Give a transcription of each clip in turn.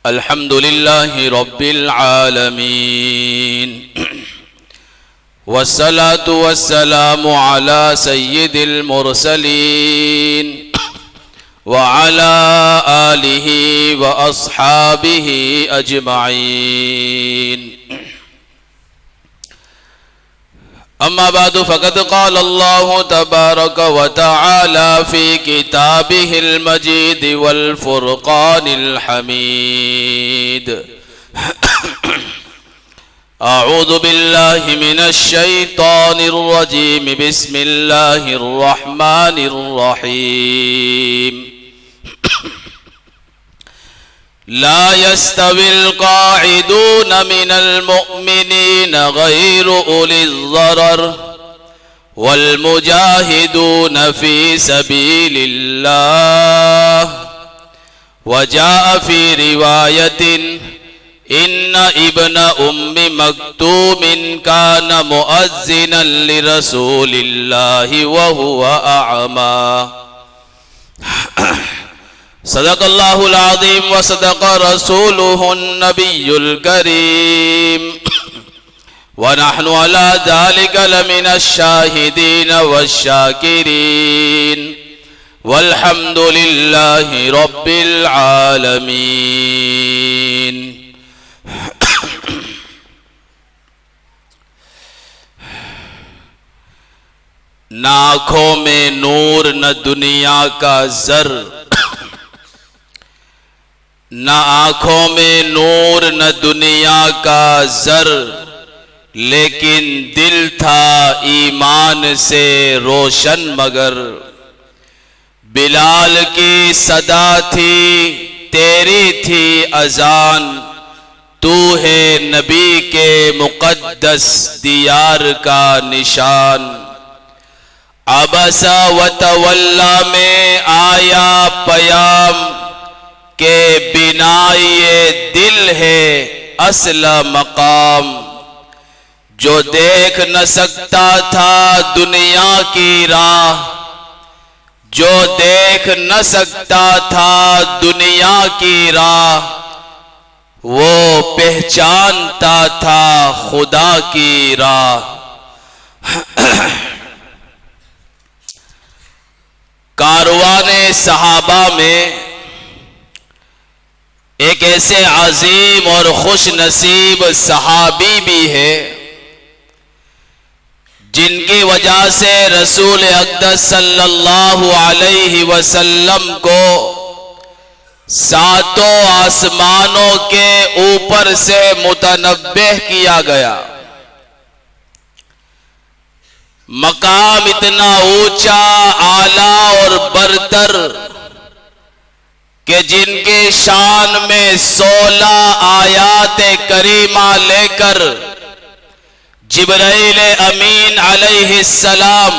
अल्हम्दुलिल्लाहि रब्बिल आलमीन वस्सलातु वस्सलामु अला सय्यिदिल मुरसलीन व अला आलिहि व अस्हाबिहि अजमाइन। अम्मा बादु फ़क़द क़ाल अल्लाहु तबारक व तआला फ़ी किताबिहिल मजीद वल फ़ुरक़ानिल हमीद। अऊज़ु बिल्लाहि मिनश शैतानिर रजीम। बिस्मिल्लाहिर रहमानिर रहीम। ला यस्तविल क़ाइदून मिनल मुअमिनीन गैरु उलिज़ ज़रर वल मुजाहिदून फ़ी सबीलिल्लाह। वजाअ फ़ी रिवायतिन इन्न इब्न उम्मि मक्तूमिन कान मुअज़्ज़िनन लिरसूलिल्लाहि व हुवा अअमा। सदक़ल्लाहुल अज़ीम व सदक़ रसूलुहुन नबियुल करीम व नहनु अला ज़ालिका लमिनश शाहिदीन वश्शाकिरीन वल्हम्दुलिल्लाहि रब्बिल आलमीन। न आँखों में नूर न दुनिया का ज़र, न आँखों में नूर न दुनिया का ज़र, लेकिन दिल था ईमान से रोशन मगर। बिलाल की सदा थी तेरी थी अजान, तू है नबी के मुक़द्दस दियार का निशान। अबसा व तवल्ला में आया पयाम के बिना ये दिल है असला मकाम। जो देख न सकता था दुनिया की राह, जो देख न सकता था दुनिया की राह, वो पहचानता था खुदा की राह। कारवाने सहाबा में एक ऐसे अजीम और खुश नसीब सहाबी भी है जिनकी वजह से रसूल अक़दस सल्लल्लाहु अलैहि वसल्लम को सातों आसमानों के ऊपर से मुतनब्बिह किया गया। मकाम इतना ऊंचा, आला और बरतर कि जिनके शान में 16 आयात करीमा लेकर जिब्राइल अमीन अलैहिस्सलाम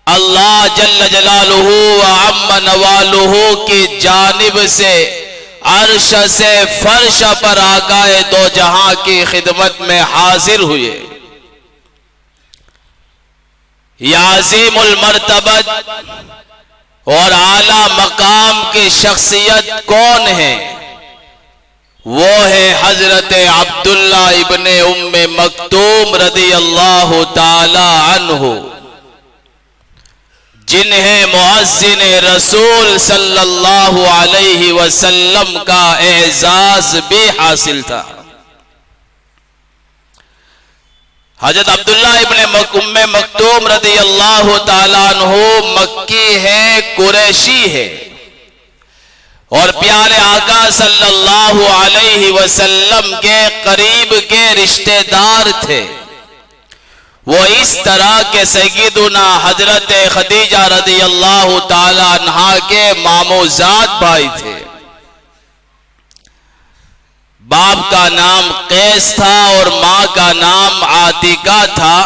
अल्लाह जल्ल जलालुहु व अम्मा नवालुहु की जानिब से अर्श से फर्श पर आकाए दो जहां की खिदमत में हाजिर हुए। याज़ीमुल मर्तबत और आला मकाम की शख्सियत कौन है? वो है हजरत अब्दुल्ला इब्ने उम्मे मक्तूम रदी अल्लाह ताला अन्हु, जिन्हें मुअज्जिन रसूल सल्लल्लाहु अलैहि वसल्लम का एजाज भी हासिल था। हजरत अब्दुल्ला इब्ने उम्मे मक्तूम रदी अल्लाह ताला अन्हु मक्की है, कुरैशी है और प्यारे आका सल्लल्लाहु अलैहि वसल्लम के करीब के रिश्तेदार थे। वो इस तरह के सय्यदुना हजरत खदीजा रदी अल्लाह ताला अन्हा के मामूजात भाई थे। बाप का नाम कैस था और माँ का नाम आतिका था।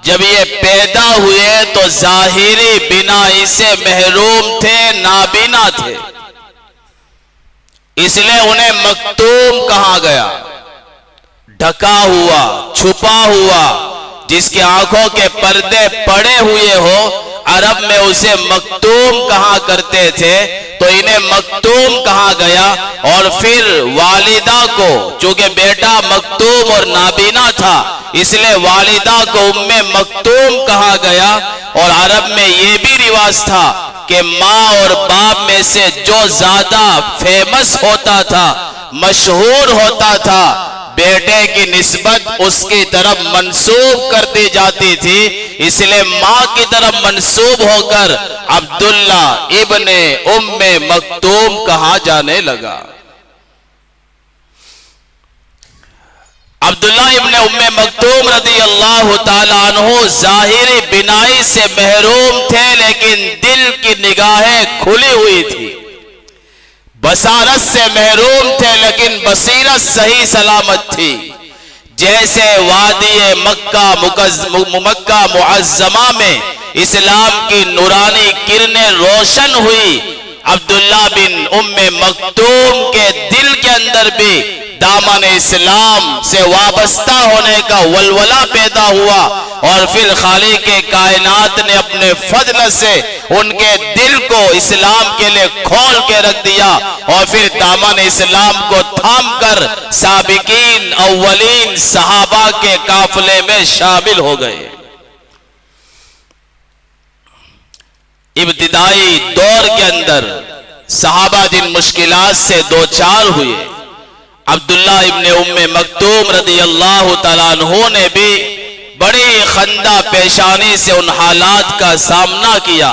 जब ये पैदा हुए तो जाहिरी बिनाई से महरूम थे, नाबीना थे, इसलिए उन्हें मक्तूम कहा गया। ढका हुआ, छुपा हुआ, जिसके आंखों के पर्दे पड़े हुए हो, अरब में उसे मखतूम कहा करते थे, तो इन्हें मखतूम कहा गया। और फिर वालिदा को, चूंकि बेटा मखतूम और नाबीना था, इसलिए वालिदा को उम्मे मखतूम कहा गया। और अरब में यह भी रिवाज था कि माँ और बाप में से जो ज्यादा फेमस होता था, मशहूर होता था, बेटे की निस्बत उसकी तरफ मंसूब कर दी जाती थी। इसलिए माँ की तरफ मंसूब होकर अब्दुल्ला इब्ने उम्मे मखतूम कहा जाने लगा। अब्दुल्ला इब्ने उम्मे मखतूम रदी अल्लाह ताला अन्हु जाहिरी बिनाई से महरूम थे, लेकिन दिल की निगाहें खुली हुई थी। बसारत से महरूम थे, लेकिन बसीरत सही सलामत थी। जैसे वादी मक्का मुअज्जमा में इस्लाम की नूरानी किरणें रोशन हुई, अब्दुल्ला बिन उम्मे मखतूम के दिल के अंदर भी दामन इस्लाम से वाबस्ता होने का वलवला पैदा हुआ। और फिर खालिक के कायनात ने अपने फजल से उनके दिल को इस्लाम के लिए खोल के रख दिया, और फिर दामन इस्लाम को थाम कर साबिकीन अव्वलीन सहाबा के काफिले में शामिल हो गए। इब्तिदाई दौर के अंदर सहाबा जिन मुश्किलात से दो चार हुए, अब्दुल्ला इब्ने उम्मे मखतूम रदी अल्लाह ताला अन्हु ने भी बड़ी खंदा पेशानी से उन हालात का सामना किया,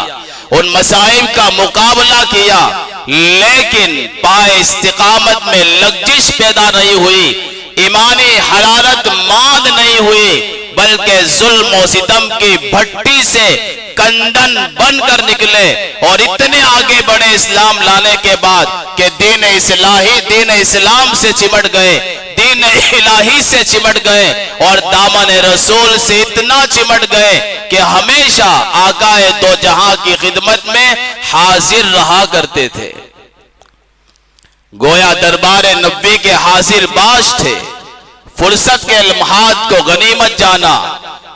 उन मसाइब का मुकाबला किया, लेकिन पाए इस्तिकामत में लग्जिश पैदा नहीं हुई, ईमानी हरारत मांद नहीं हुई, बल्कि जुल्म और सितम की भट्टी से कंदन बनकर निकले। और इतने आगे बढ़े इस्लाम लाने के बाद कि दीन इस्लाम से चिमट गए, दीन इलाही से चिमट गए, और दामन रसूल से इतना चिमट गए कि हमेशा आकाए दो जहां की खिदमत में हाजिर रहा करते थे। गोया दरबार नबी के हाजिर बाश थे। फुर्सत के लम्हात को गनीमत जाना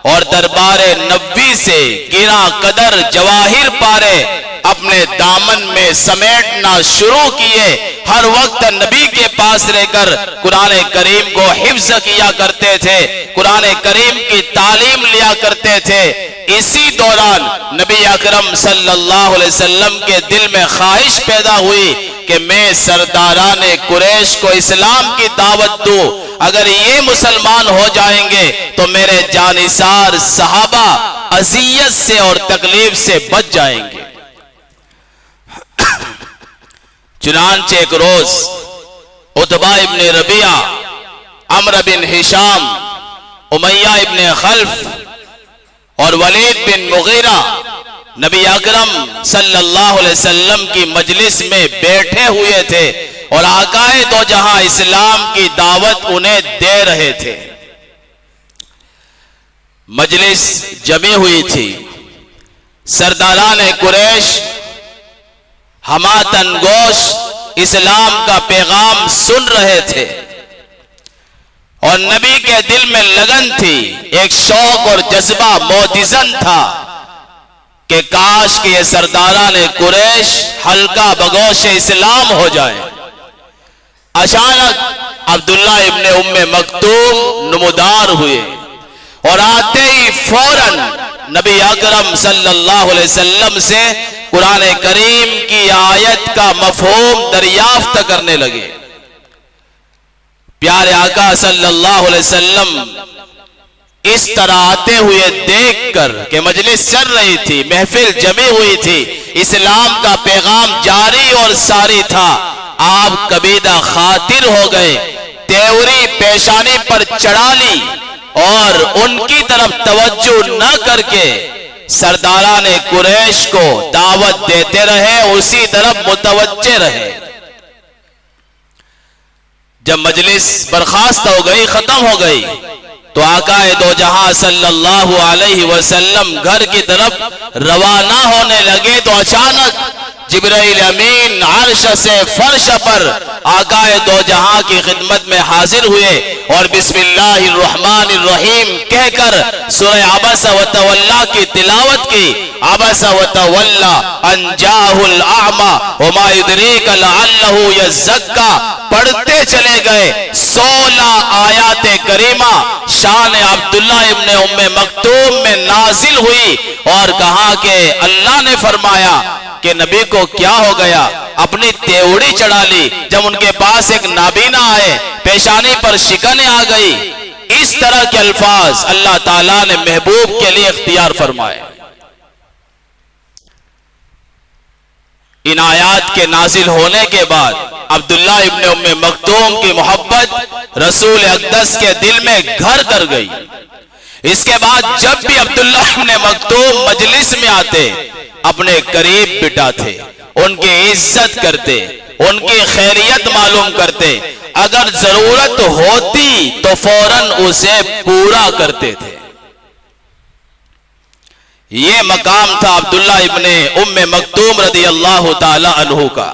और दरबार नबी से गिरा कदर जवाहिर पारे अपने दामन में समेटना शुरू किए। हर वक्त नबी के पास रहकर कुरान करीम को हिफ्ज किया करते थे, कुरान करीम की तालीम लिया करते थे। इसी दौरान नबी अकरम सल्लल्लाहु अलैहि वसल्लम के दिल में ख्वाहिश पैदा हुई कि मैं सरदाराने कुरैश को इस्लाम की दावत दूं। अगर ये मुसलमान हो जाएंगे तो मेरे जानिसार सहाबा अजियत से और तकलीफ से बच जाएंगे। चुनांचे एक रोज उतबा इब्ने रबिया, अम्र बिन हिशाम, उमैया इब्ने खल्फ और वलीद बिन मुगीरा नबी अकरम सल्लल्लाहु अलैहि वसल्लम की मजलिस में बैठे हुए थे और आकाए दो जहां इस्लाम की दावत उन्हें दे रहे थे। मजलिस जमी हुई थी। सरदारान कुरैश हमातन गोश इस्लाम का पैगाम सुन रहे थे और नबी के दिल में लगन थी, एक शौक और जज्बा मोदिजन था कि काश कि ये सरदारान कुरैश हल्का बगोश इस्लाम हो जाए। अचानक अब्दुल्ला इब्ने उम्मे मखतूम नमूदार हुए और आते ही फौरन नबी अकरम सल्लल्लाहु अलैहि वसल्लम से कुरान करीम की आयत का मफहूम दरियाफ्त करने लगे। प्यारे आका सल्लल्लाहु अलैहि वसल्लम इस तरह आते हुए देखकर कि मजलिस चल रही थी, महफिल जमी हुई थी, इस्लाम का पैगाम जारी और सारी था, आप कबीदा खातिर हो गए, तेवरी पेशानी पर चढ़ा ली और उनकी तरफ तवज्जो न करके सरदारान कुरैश को दावत देते रहे, उसी तरफ मुतवज्जे रहे। जब मजलिस बर्खास्त हो गई, खत्म हो गई, तो आकाए दो जहां सल्लल्लाहु अलैहि वसल्लम घर की तरफ रवाना होने लगे तो अचानक जिब्राइल अमीन अर्श से फर्श पर आकाए दो जहां की खिदमत में हाजिर हुए और बिस्मिल्लाहिर्रहमानिर्रहीम कहकर सूरह अबसा व तवल्ला की तिलावत की। अबसा व तवल्ला अन जाहुल अअमा व मा युद्रीका लअल्लहु यज़क्का पढ़ते चले गए। 16 आयात करीमा शान अब्दुल्ला इब्ने उम्मे मक्तूम में नाजिल हुई और कहा कि अल्लाह ने फरमाया कि नबी को क्या हो गया, अपनी तेवड़ी चढ़ा ली। जब उनके पास एक नाबीना आए, पेशानी पर शिकने आ गई। इस तरह के अल्फाज अल्लाह ताला ने महबूब के लिए इख्तियार फरमाए। इन आयात के नाजिल होने के बाद अब्दुल्ला इब्ने उम्मे मक्तूम की मोहब्बत रसूल अक़दस के दिल में घर कर गई। इसके बाद जब भी अब्दुल्ला इब्ने मक्तूम मजलिस में आते, अपने करीब बिठाते, उनकी इज्जत करते, उनकी खैरियत मालूम करते, अगर जरूरत होती तो फौरन उसे पूरा करते थे। ये मकाम था अब्दुल्ला इब्ने उम्मे मक्तूम रदी अल्लाह ताला अन्हु का।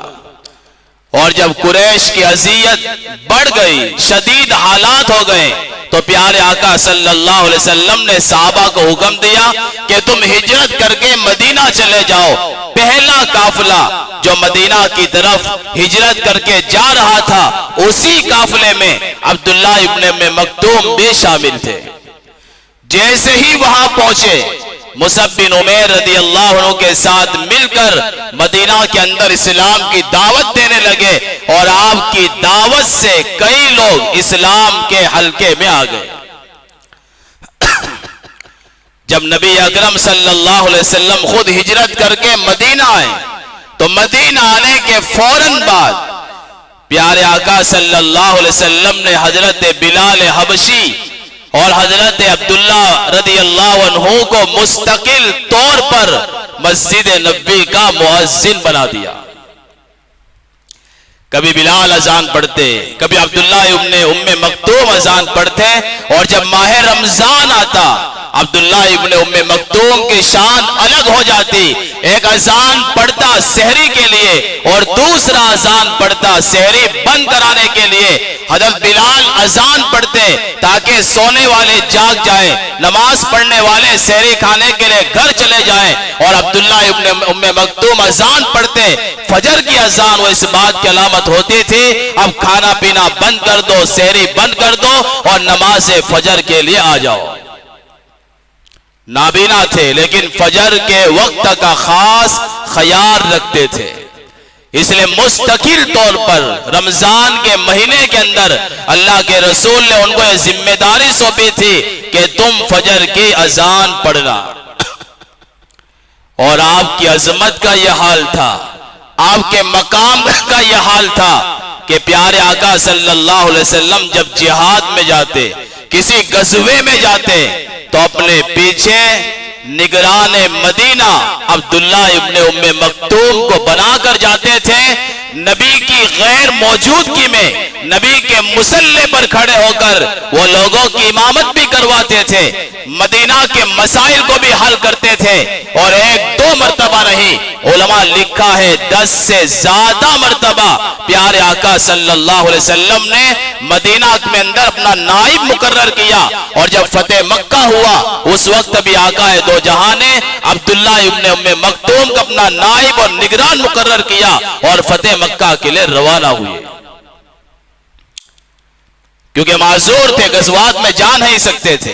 और जब कुरैश की अज़ियत बढ़ गई, शदीद हालात हो गए, तो प्यारे आका सल्लल्लाहु अलैहि वसल्लम ने सहाबा को हुक्म दिया कि तुम हिजरत करके मदीना चले जाओ। पहला काफिला जो मदीना की तरफ हिजरत करके जा रहा था, उसी काफिले में अब्दुल्ला इब्ने मक्तूम भी शामिल थे। जैसे ही वहां पहुंचे, मुसअब बिन उमैर रदी अल्लाह अन्हु के साथ मिलकर मदीना के अंदर इस्लाम की दावत देने लगे और आपकी दावत से कई लोग इस्लाम के हलके में आ गए। जब नबी अकरम सल्लल्लाहु अलैहि वसल्लम खुद हिजरत करके मदीना आए, तो मदीना आने के फौरन बाद प्यारे आका सल्लल्लाहु अलैहि वसल्लम ने हजरत बिलाल हबशी और हजरत अब्दुल्ला रदी अल्लाह अन्हु को मुस्तकिल तौर पर मस्जिद नबी का मुअज्जिन बना दिया। कभी बिलाल अजान पढ़ते, कभी अब्दुल्ला इब्ने उम्मे मक्तूम अजान पढ़ते। और जब माह रमजान आता, अब्दुल्ला इब्ने उम्मे मक्तूम की शान अलग हो जाती। एक अजान पढ़ता सहरी के लिए और दूसरा अजान पढ़ता सहरी बंद कराने के लिए। हजरत बिलाल अजान पढ़ते ताकि सोने वाले जाग जाए, नमाज पढ़ने वाले सहरी खाने के लिए घर चले जाएं। और अब्दुल्ला इब्ने उम्मे मक्तूम अजान पढ़ते, फजर की अजान वो इस बात की अलामत होती थी, अब खाना पीना बंद कर दो, सहरी बंद कर दो और नमाज फजर के लिए आ जाओ। नाबीना थे लेकिन फजर के वक्त का खास ख्याल रखते थे। इसलिए मुस्तकिल तौर पर रमजान के महीने के अंदर अल्लाह के रसूल ने उनको यह जिम्मेदारी सौंपी थी कि तुम फजर की अजान पढ़ना। और आपकी अजमत का यह हाल था, आपके मकाम का यह हाल था कि प्यारे आका सल्लल्लाहु अलैहि वसल्लम जब जिहाद में जाते, किसी गज़वे में जाते, तो अपने पीछे निगरान मदीना अब्दुल्ला इब्ने उम्मे मक्तूम को बनाकर जाते थे। नबी की गैर मौजूदगी में नबी के मुसल्ले पर खड़े होकर वो लोगों की इमामत भी करवाते थे, मदीना के मसाइल को भी हल करते थे। और एक दो मर्तबा नहीं, उलमा लिखा है 10 से ज्यादा मर्तबा प्यारे आका सल्लल्लाहु अलैहि वसल्लम ने मदीना में अंदर अपना नाइब मुकर्रर किया। और जब फतेह मक्का हुआ, उस वक्त भी आका दो जहां ने अब्दुल्ला इब्ने उम्मे मक्तूम को अपना नाइब और निगरान मुकर्रर किया और फतेह मक्का के लिए रवाना हुए। क्योंकि माजूर थे, गज़वात में जा नहीं सकते थे,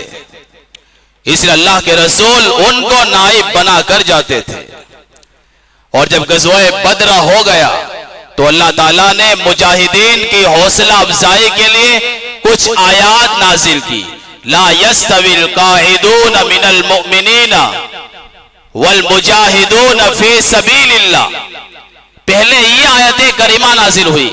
इसलिए अल्लाह के रसूल उनको नाइब बनाकर जाते थे। और जब गज़वा बद्र हो गया तो अल्लाह ताला ने मुजाहिदीन की हौसला अफजाई के लिए कुछ आयात नाजिल की। ला यस्तविल काइदून मिनल मुमिनीना वल मुजाहिदून फी सबीलिल्लाह। पहले ये आयतें करीमा नाजिल हुई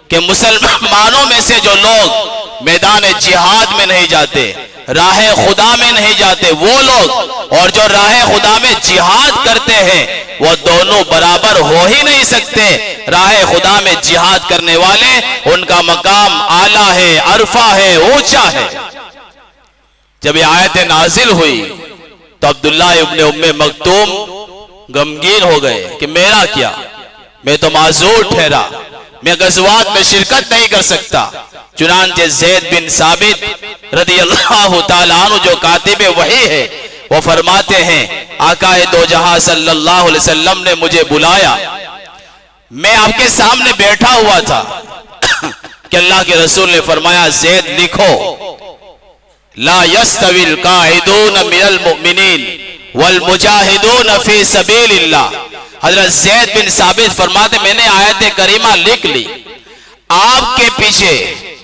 कि मुसलमानों में से जो लोग मैदान जिहाद में नहीं जाते, राह खुदा में नहीं जाते, वो लोग और जो राह खुदा में जिहाद करते हैं, वो दोनों बराबर हो ही नहीं सकते। राह खुदा में जिहाद करने वाले, उनका मकाम आला है, अरफा है, ऊंचा है। जब ये आयतें नाजिल हुई तो अब्दुल्ला इब्ने उम्मे मक्तूम गमगीन हो गए कि मेरा क्या, मैं तो माजूर ठहरा, मैं गज़वात में शिरकत नहीं कर सकता। चुनांचे ज़ैद बिन साबित रदियल्लाहु ताला अन्हु जो कातिब वही है, वो फरमाते हैं आकाए दो जहां सल्लल्लाहु अलैहि वसल्लम ने मुझे बुलाया, मैं आपके सामने बैठा हुआ था कि अल्लाह के रसूल ने फरमाया ज़ैद लिखो, ला यस्तविल काइदून मिनल मुमिनीन वल मुजाहिदून फी सबीलिल्लाह। हजरत ज़ैद बिन साबित फरमाते मैंने आयत करीमा लिख ली, आपके पीछे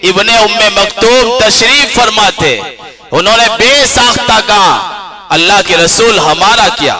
इब्ने उम्मे मक्तूम तशरीफ फरमाते, उन्होंने बेसाख्ता कहा अल्लाह के रसूल हमारा क्या,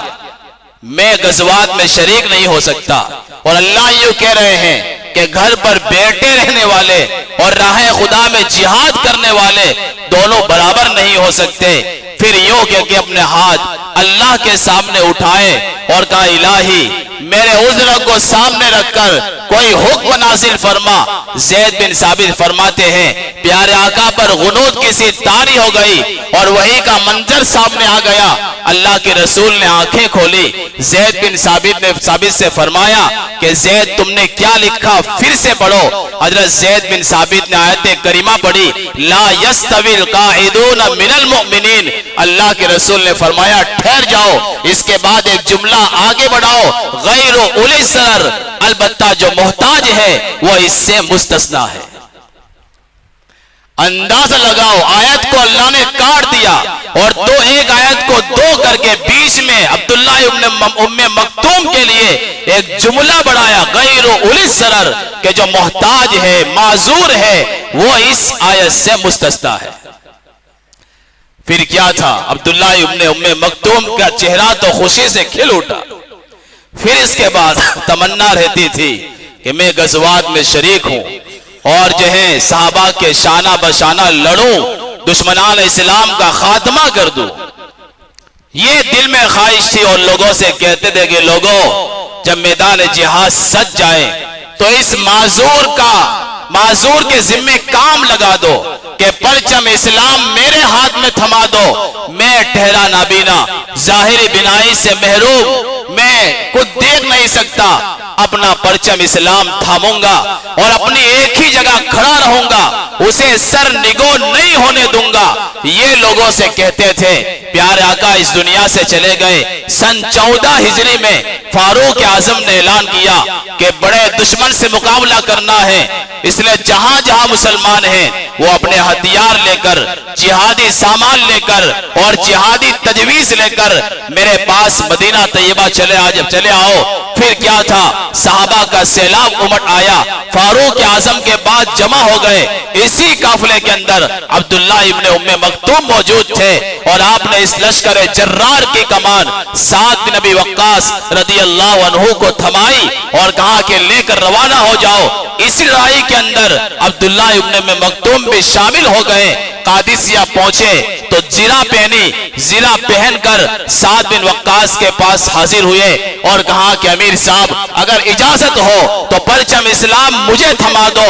मैं गज़वात में शरीक नहीं हो सकता। और अल्लाह यूं कह रहे हैं कि घर पर बैठे रहने वाले और राह खुदा में जिहाद करने वाले दोनों बराबर नहीं हो सकते। फिर यूं कह के अपने हाथ अल्लाह के सामने उठाए और कहा इलाही मेरे उज़्र को सामने रखकर कोई हुक्म नाज़िल फरमा। ज़ैद बिन साबित फरमाते हैं प्यारे आका पर गुनूद की सी तारी हो गई और वही का मंजर सामने आ गया। अल्लाह के रसूल ने आंखें खोली, ज़ैद बिन साबित ने साबित से फरमाया कि ज़ैद तुमने क्या लिखा, फिर से पढ़ो। हजरत ज़ैद बिन साबित ने आयत करीमा पढ़ी, ला यस्तविल काइदून मिनल मुमिनीन। अल्लाह के रसूल ने फरमाया ठहर जाओ, इसके बाद एक जुमला आगे बढ़ाओ, गैर उली सर, अलबत्ता जो मोहताज है वो इससे मुस्तस्ना है। अंदाजा लगाओ, आयत को अल्लाह ने काट दिया और एक आयत को दो करके बीच में अब्दुल्लाह इब्न उम्मे मक्तूम के लिए एक जुमला बढ़ाया, गैर उली सर, के जो मोहताज है माजूर है वो इस आयत से मुस्तस्ना है। फिर क्या था, अब्दुल्लाह इब्न उम्मे मक्तूम का चेहरा तो खुशी से खिल उठा। फिर इसके बाद तमन्ना रहती थी कि मैं गज़वात में शरीक हूं और जो है साहबा के शाना बशाना लड़ूं, दुश्मनान इस्लाम का खात्मा कर दूं। ये दिल में ख्वाहिश थी और लोगों से कहते थे कि लोगों जब मैदान जिहाद सज जाए तो इस माजूर के जिम्मे काम लगा दो कि परचम इस्लाम मेरे हाथ में थमा दो। मैं ठहरा नाबीना, जाहिरी बिनाई से महरूम, मैं कुछ देख नहीं सकता, अपना परचम इस्लाम थामूंगा और अपनी एक ही जगह खड़ा रहूंगा, उसे सर निगो नहीं होने दूंगा। ये लोगों से कहते थे। प्यारे आका इस दुनिया से चले गए सन 14 हिजरी में। फारूक आजम ने ऐलान किया कि बड़े दुश्मन से मुकाबला करना है, इसलिए जहां जहां मुसलमान हैं वो अपने हथियार लेकर, जिहादी सामान लेकर और जिहादी तजवीज लेकर मेरे पास मदीना तैयबा चले आओ। फिर क्या था, सहाबा का सैलाब उमड़ आया, फारूक आजम के बाद जमा हो गए। इसी काफिले के अंदर अब्दुल्लाह इब्ने उम्मे मक्तूम मौजूद थे और आपने इस लश्कर जर्रार की कमान साद बिन अबी वक्कास रदियल्लाहु अन्हु को थमाई और कहा कि लेकर रवाना हो जाओ। इस लड़ाई के अंदर अब्दुल्लाह इब्ने उम्मे मक्तूम भी शामिल हो गए। कादिसिया पहुंचे तो जीरा पहनकर साद बिन वक्कास के पास हाजिर हुए और कहा कि अमीर साहब अगर इजाजत हो तो परचम इस्लाम मुझे थमा दो,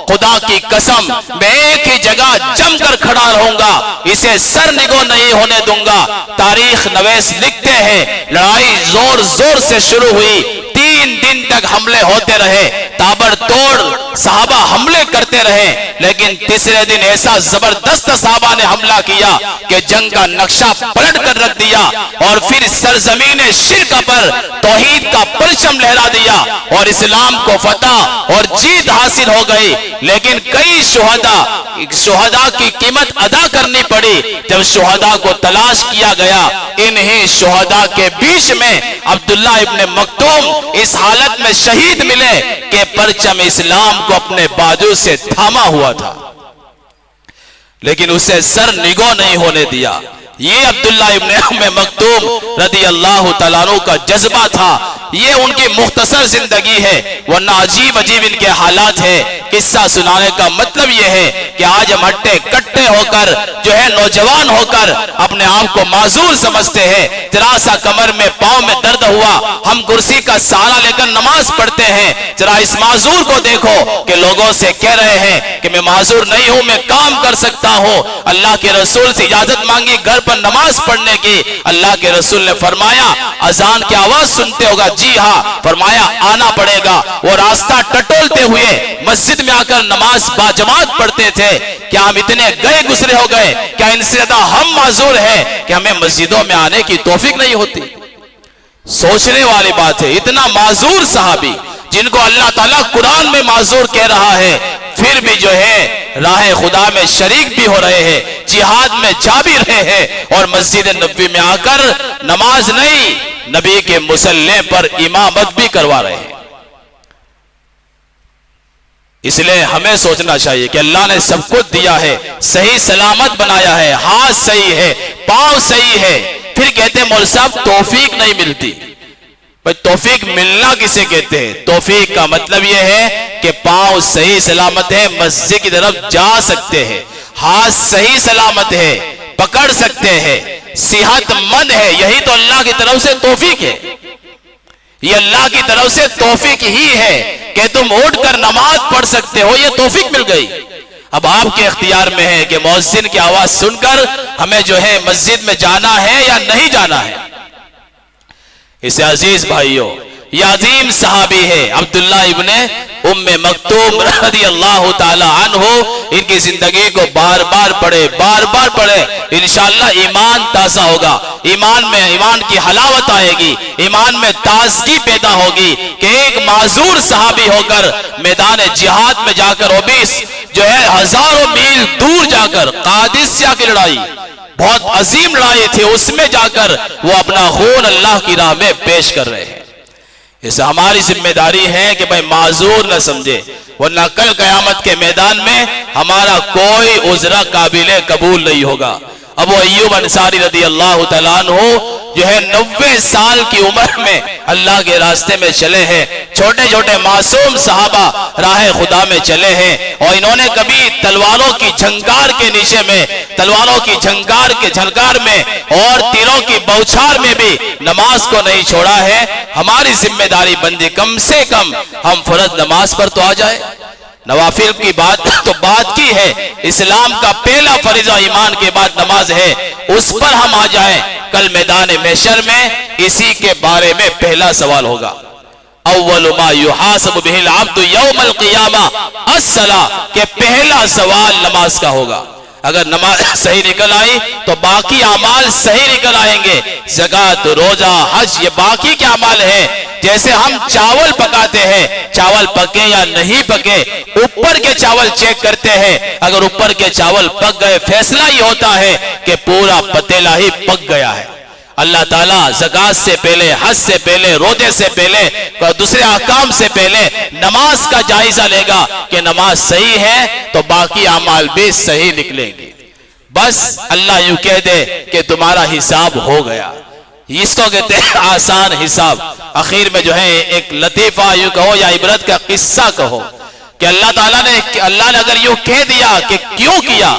खुदा की कसम मैं एक ही जगह जमकर खड़ा रहूंगा, इसे सर निगो नहीं होने दूंगा। तारीख नवेस लिखते हैं लड़ाई जोर जोर से शुरू हुई, 3 दिन तक हमले होते रहे, ताबड़तोड़ सहाबा हमले करते रहे, लेकिन तीसरे दिन ऐसा जबरदस्त सहाबा ने हमला किया कि जंग का नक्शा पलट कर रख दिया और फिर सरजमीन शिर्क पर तौहीद का परचम लहरा दिया और इस्लाम को फतह और जीत हासिल हो गई। लेकिन कई शुहदा की कीमत अदा करनी पड़ी। जब शुहदा को तलाश किया गया, इन्हीं शुहदा के बीच में अब्दुल्लाह इब्ने मक्तूम इस हालत में शहीद मिले कि परचम इस्लाम को अपने बाजू से थामा हुआ था, लेकिन उसे सर निगो नहीं होने दिया। ये अब्दुल्लाह इब्ने उम्मे मक्तूम रदियल्लाहु तआला अन्हु का जज्बा था। ये उनकी मुख्तसर जिंदगी है, वरना अजीब अजीब इनके हालात है किस्सा सुनाने का मतलब यह है कि आज हम हट्टे कट्टे होकर जो है नौजवान होकर अपने आप को माजूर समझते हैं। जरा सा कमर में पांव में दर्द हुआ, हम कुर्सी का सहारा लेकर नमाज पढ़ते हैं। जरा इस माजूर को देखो कि लोगों से कह रहे हैं कि मैं माजूर नहीं हूं, मैं काम कर सकता हूं। अल्लाह के रसूल से इजाजत मांगी घर पर नमाज पढ़ने की। अल्लाह के रसूल ने फरमाया अजान की आवाज सुनते होगा? जी हाँ। फरमाया आना पड़ेगा। वो रास्ता टटोलते हुए मस्जिद में आकर नमाज बाजमात पढ़ते थे। क्या हम इतने गए गुजरे हो गए? क्या इनसे ज्यादा हम माजूर हैं कि हमें मस्जिदों में आने की तौफीक नहीं होती? सोचने वाली बात है। इतना माजूर सहाबी जिनको अल्लाह ताला कुरान में माजूर कह रहा है, फिर भी जो है राह खुदा में शरीक भी हो रहे हैं, जिहाद में जा भी रहे हैं और मस्जिद नबी में आकर नमाज नहीं, नबी के मुसल्ले पर इमामत भी करवा रहे हैं। इसलिए हमें सोचना चाहिए कि अल्लाह ने सब कुछ दिया है, सही सलामत बनाया है, हाथ सही है, पांव सही है, फिर कहते हैं मौलवी साहब तौफीक नहीं मिलती। भाई तौफीक मिलना किसे कहते हैं? तौफीक का मतलब यह है कि पांव सही सलामत है, मस्जिद की तरफ जा सकते हैं, हाथ सही सलामत है, पकड़ सकते हैं, सेहतमंद है। यही तो अल्लाह की तरफ से तौफीक है। ये अल्लाह की तरफ से तौफीक ही है कि तुम उठकर नमाज पढ़ सकते हो, ये तौफीक मिल गई। अब आपके इख्तियार में है कि मुअज्जिन की आवाज सुनकर हमें जो है मस्जिद में जाना है या नहीं जाना है। इसे अजीज भाइयों, यह अजीम सहाबी है अब्दुल्ला इब्ने उम्मे मक्तूम रज़ियल्लाहु ताला अन्हु। इनकी जिंदगी को बार बार पढ़े, इंशाअल्लाह ईमान ताज़ा होगा, ईमान की हलावत आएगी, ईमान में ताजगी पैदा होगी कि एक माजूर सहाबी होकर मैदान जिहाद में जाकर, वो भी जो है हजारों मील दूर जाकर, कादिसिया की लड़ाई बहुत अजीम लड़ाई थी, उसमें जाकर वो अपना खून अल्लाह की राह में पेश कर रहे हैं। इसे हमारी जिम्मेदारी है कि भाई माजूर न समझे, वरना कल कयामत के मैदान में हमारा कोई उजरा काबिल कबूल नहीं होगा। अबू अय्यूब अंसारी रज़ियल्लाहु तआला अन्हु जो है 90 साल की उम्र में अल्लाह के रास्ते में चले हैं। छोटे छोटे मासूम सहाबा राह खुदा में चले हैं और इन्होंने कभी तलवारों की झंकार के नीचे में, तलवारों की झंकार के झंकार में और तीरों की बौछार में भी नमाज को नहीं छोड़ा है। हमारी जिम्मेदारी बनती कम से कम हम फर्ज नमाज पर तो आ जाए। नवाफिल की बात तो बात की है, इस्लाम का पहला फरीज़ा ईमान के बाद नमाज है, उस पर हम आ जाएं। कल मैदान महशर में इसी के बारे में पहला सवाल होगा। अव्वलु मा युहासबु बिहिल अब्दु यौमल क़ियामा अस्सला, के पहला सवाल नमाज का होगा। अगर नमाज सही निकल आई तो बाकी अमाल सही निकल आएंगे। ज़कात, रोजा, हज, ये बाकी के अमाल है। जैसे हम चावल पकाते हैं, चावल पके या नहीं पके, ऊपर के चावल चेक करते हैं। अगर ऊपर के चावल पक गए, फैसला ही होता है कि पूरा पतीला ही पक गया है। अल्लाह ताला ज़कात से पहले, हज से पहले, रोजे से पहले और दूसरे अहकाम से पहले नमाज का जायजा लेगा कि नमाज सही है तो बाकी अमाल भी सही निकलेंगे। बस अल्लाह यूं कह दे कि तुम्हारा हिसाब हो गया। इसको कहते हैं आसान हिसाब। आखिर में जो है एक लतीफा यूं कहो या इबरत का किस्सा कहो कि अल्लाह ने अगर यूं कह दिया कि क्यों किया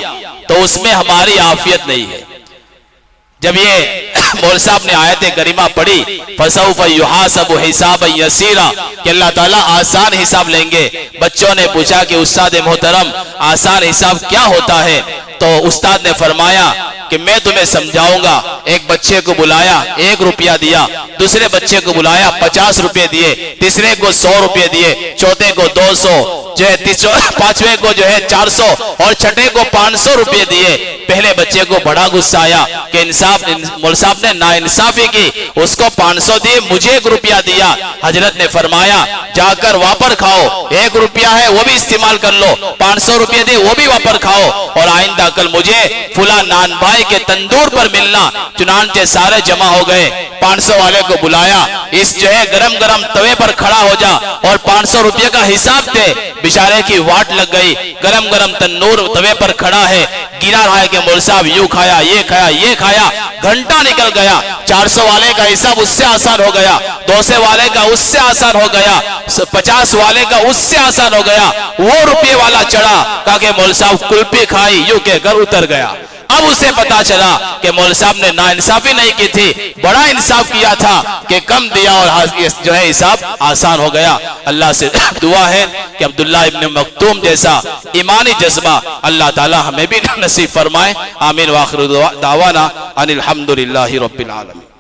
तो उसमें हमारी आफियत नहीं है। जब ये मौलवी साहब ने आयत करीमा पढ़ी फसौफ युहासबु हिसाबन यसीरा कि अल्लाह ताला आसान हिसाब लेंगे, बच्चों ने पूछा कि उस्ताद मोहतरम आसान हिसाब क्या होता है? तो उस्ताद ने फरमाया कि मैं तुम्हें समझाऊंगा। एक बच्चे को बुलाया, 1 रुपया दिया, दूसरे बच्चे को बुलाया, 50 रुपए दिए, तीसरे को 100 रुपए दिए, चौथे को 200, जो है पांचवें को जो है 400 और छठे को 500 रुपए दिए। पहले बच्चे को बड़ा गुस्सा आया कि मौलवी साहब ने नाइंसाफी की, उसको 500 दिए, मुझे 1 रुपया दिया। हजरत ने फरमाया जाकर वापर खाओ, 1 रुपया है वो भी इस्तेमाल कर लो, 500 रुपये दे वो भी वापर खाओ और आइंदा कल मुझे फुला नान भाई के तंदूर पर मिलना। चुनांचे सारे जमा हो गए, 500 वाले को बुलाया, इस जो है गरम गरम तवे पर खड़ा हो जा और 500 रुपये का हिसाब दे। बेचारे की वाट लग गई, गरम गरम तंदूर तवे पर खड़ा है, गिरा रहा है कि मौलवी साहब यूं खाया, ये खाया, ये खाया, घंटा निकल गया। 400 वाले का हिसाब उससे आसान हो गया, 200 वाले का उससे आसान हो गया, 50 वाले का उससे आसान हो गया। वो रुपये वाला चढ़ा, कहा कि मौलवी साहब कुल्फी खाई, यूं कहकर उतर गया। अब उसे पता चला कि मौलवी साहब ने नाइंसाफी नहीं की थी, बड़ा इंसाफ किया था कि कम दिया और जो है हिसाब आसान हो गया। अल्लाह से दुआ है कि अब्दुल्लाह इब्न मक्तूम जैसा ईमानी जज्बा अल्लाह ताला हमें भी नसीब फरमाए। आमीन। व आखिर दावाना अनिल हम्दुलिल्लाहि रब्बिल आलमीन।